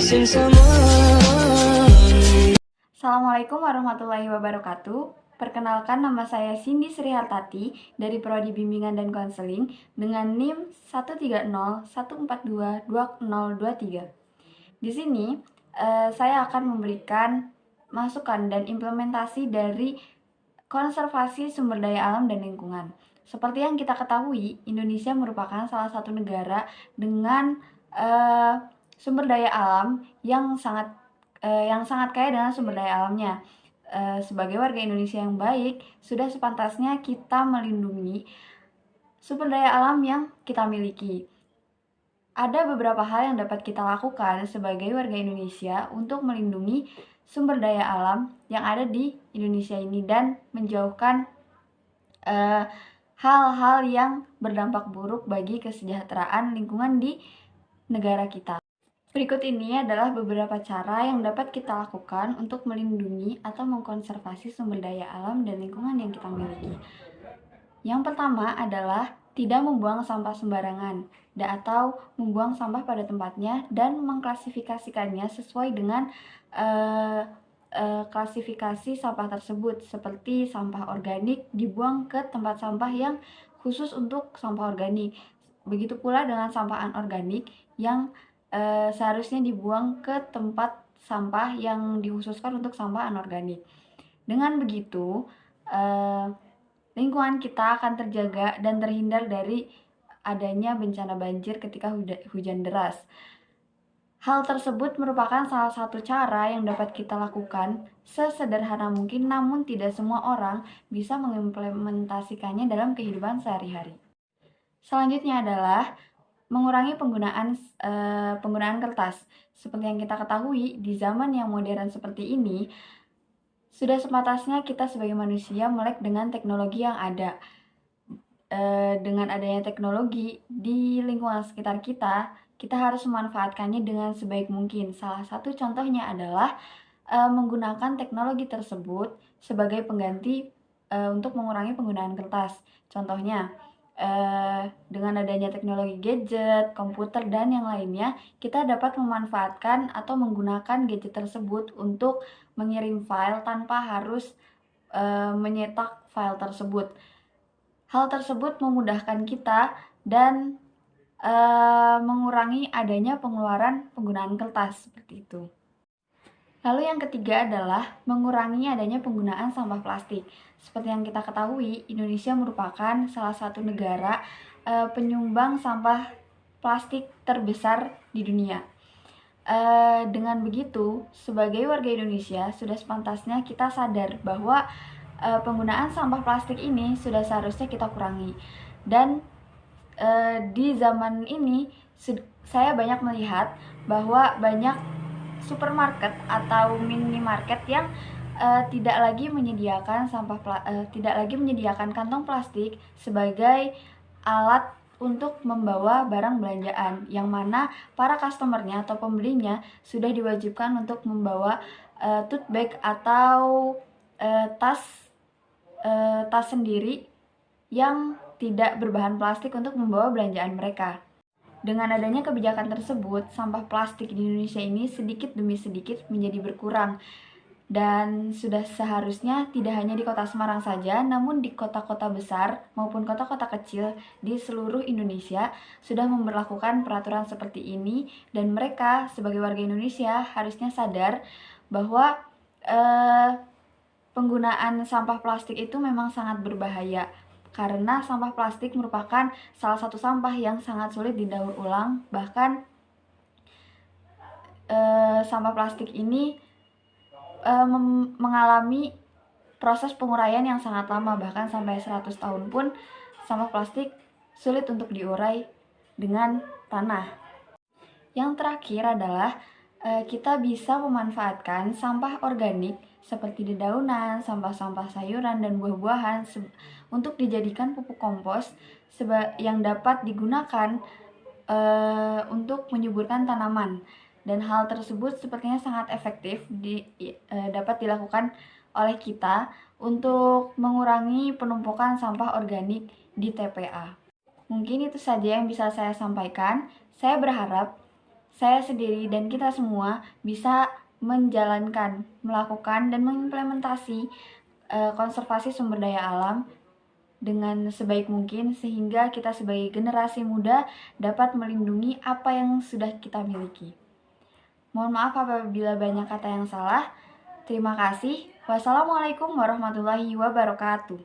missing someone. Assalamualaikum warahmatullahi wabarakatuh. Perkenalkan, nama saya Cindy Srihartati dari Prodi Bimbingan dan Konseling dengan NIM 13014222023. Di sini saya akan memberikan masukan dan implementasi dari konservasi sumber daya alam dan lingkungan. Seperti yang kita ketahui, Indonesia merupakan salah satu negara dengan sumber daya alam yang sangat kaya dengan sumber daya alamnya. Sebagai warga Indonesia yang baik, sudah sepantasnya kita melindungi sumber daya alam yang kita miliki. Ada beberapa hal yang dapat kita lakukan sebagai warga Indonesia untuk melindungi sumber daya alam yang ada di Indonesia ini dan menjauhkan hal-hal yang berdampak buruk bagi kesejahteraan lingkungan di negara kita. Berikut ini adalah beberapa cara yang dapat kita lakukan untuk melindungi atau mengkonservasi sumber daya alam dan lingkungan yang kita miliki. Yang pertama adalah tidak membuang sampah sembarangan atau membuang sampah pada tempatnya dan mengklasifikasikannya sesuai dengan klasifikasi sampah tersebut, seperti sampah organik dibuang ke tempat sampah yang khusus untuk sampah organik. Begitu pula dengan sampah anorganik yang seharusnya dibuang ke tempat sampah yang dikhususkan untuk sampah anorganik. Dengan begitu, lingkungan kita akan terjaga dan terhindar dari adanya bencana banjir ketika hujan deras. Hal tersebut merupakan salah satu cara yang dapat kita lakukan sesederhana mungkin, namun tidak semua orang bisa mengimplementasikannya dalam kehidupan sehari-hari. Selanjutnya adalah mengurangi penggunaan kertas. Seperti yang kita ketahui, di zaman yang modern seperti ini, sudah sepantasnya kita sebagai manusia melek dengan teknologi yang ada. Dengan adanya teknologi di lingkungan sekitar kita, kita harus memanfaatkannya dengan sebaik mungkin. Salah satu contohnya adalah menggunakan teknologi tersebut sebagai pengganti untuk mengurangi penggunaan kertas. Contohnya, dengan adanya teknologi gadget, komputer, dan yang lainnya, kita dapat memanfaatkan atau menggunakan gadget tersebut untuk mengirim file tanpa harus menyetak file tersebut. Hal tersebut memudahkan kita dan mengurangi adanya penggunaan kertas, seperti itu. Lalu yang ketiga adalah mengurangi adanya penggunaan sampah plastik. Seperti yang kita ketahui, Indonesia merupakan salah satu negara penyumbang sampah plastik terbesar di dunia. Dengan begitu, sebagai warga Indonesia, sudah sepantasnya kita sadar bahwa penggunaan sampah plastik ini sudah seharusnya kita kurangi. Dan di zaman ini, saya banyak melihat bahwa banyak supermarket atau minimarket yang tidak lagi menyediakan kantong plastik sebagai alat untuk membawa barang belanjaan, yang mana para customernya atau pembelinya sudah diwajibkan untuk membawa tote bag atau tas sendiri yang tidak berbahan plastik untuk membawa belanjaan mereka. Dengan adanya kebijakan tersebut, sampah plastik di Indonesia ini sedikit demi sedikit menjadi berkurang. Dan sudah seharusnya tidak hanya di kota Semarang saja, namun di kota-kota besar maupun kota-kota kecil di seluruh Indonesia sudah memberlakukan peraturan seperti ini. Dan mereka sebagai warga Indonesia harusnya sadar bahwa penggunaan sampah plastik itu memang sangat berbahaya. Karena sampah plastik merupakan salah satu sampah yang sangat sulit didaur ulang. Bahkan sampah plastik ini mengalami proses penguraian yang sangat lama, bahkan sampai 100 tahun pun sampah plastik sulit untuk diurai dengan tanah. Yang terakhir adalah kita bisa memanfaatkan sampah organik seperti dedaunan, sampah-sampah sayuran, dan buah-buahan untuk dijadikan pupuk kompos yang dapat digunakan untuk menyuburkan tanaman. Dan hal tersebut sepertinya sangat efektif dapat dilakukan oleh kita untuk mengurangi penumpukan sampah organik di TPA. Mungkin itu saja yang bisa saya sampaikan. Saya berharap saya sendiri dan kita semua bisa menjalankan, melakukan, dan mengimplementasi konservasi sumber daya alam dengan sebaik mungkin, sehingga kita sebagai generasi muda dapat melindungi apa yang sudah kita miliki. Mohon maaf apabila banyak kata yang salah. Terima kasih. Wassalamualaikum warahmatullahi wabarakatuh.